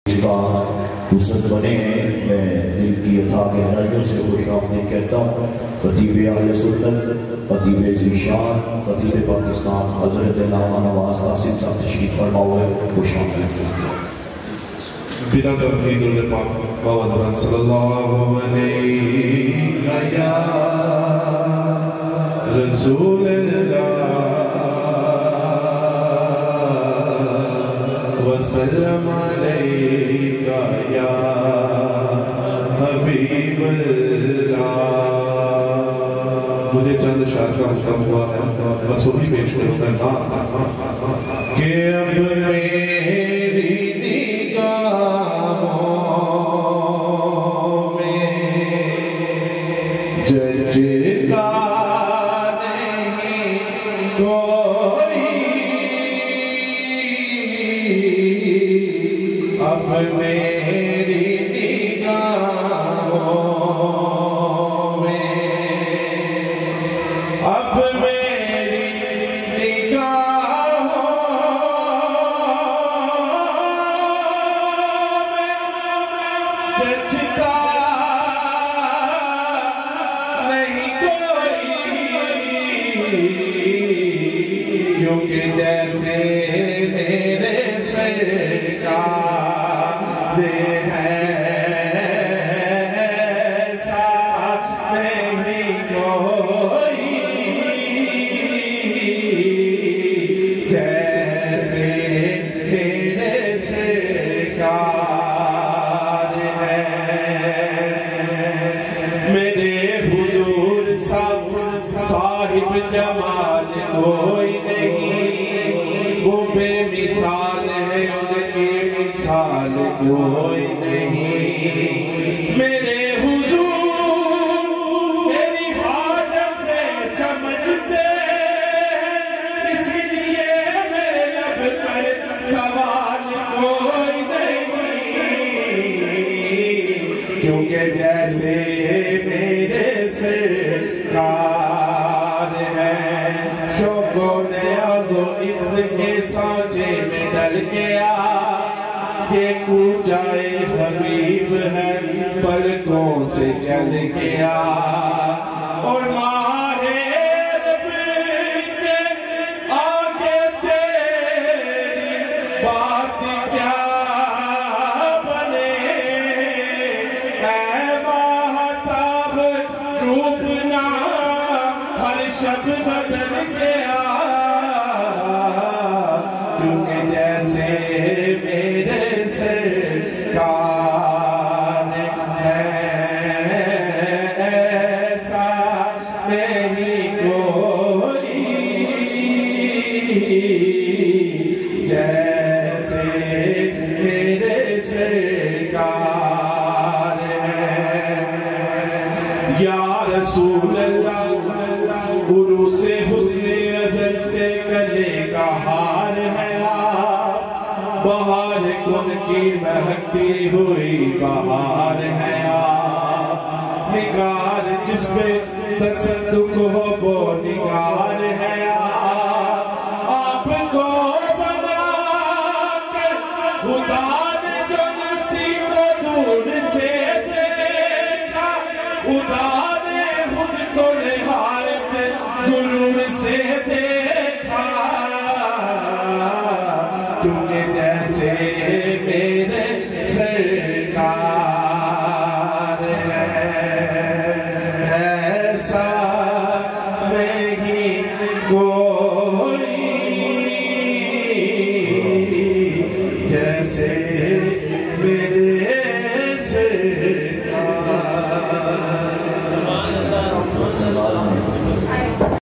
दूसर बने हैं। मैं दिल की अथा गहराइयों से खुशामदीद कहता हूँ। खतीब अहले सुन्नत, खतीब ज़ीशान, खतीब पाकिस्तान हज़रत अल्लामा नवाज़ कासिम साहब तशरीफ़ फरमा है। खुशामदीद। बिना तौहीद पाक सल्लल्लाहु अलैहि या रसूल अल्लाह वसल्लम अलैका या हबीब अल्लाह। मुझे चंद शार का हुक्म हुआ है, बस वही पेश करना कि अब मेरी क्योंकि जैसे मेरे सरकार है ऐसा नहीं कोई, जैसे मेरे सरकार है। मेरे हुजूर साहिब जमाल कोई नहीं, वो बेमिसाल है उनकी मिसाल कोई नहीं। मेरे हुजूर मेरी हाजत समझते हैं, इसलिए मेरे लब पर सवाल कोई नहीं, क्योंकि जैसे मेरे सरकार है। शोकों ने आज़ो इसके सांचे में डल गया, ये कूचाए हबीब है पलकों से चल गया। और माहे रब के आगे तेरी बात क्या बने, ऐ महताब रूप ना हर शब बदल गया, क्योंकि जैसे मेरे सरकार है ऐसा नहीं कोई, जैसे मेरे सरकार है। या रसूल अल्लाह उरूसे हुस्ने अज़ल से गले का हार है आप, बहार गुन की महकती हुई बहार है आप। निगार जिस पे तसद्दुक हो वो निगार है आप, आपको बना कर खुदा ने जो नस्ती को दूर से देखा, खुदा ने खुद को निहायत गुरूर से देखा, क्योंकि जैसे मेरे सरकार है ऐसा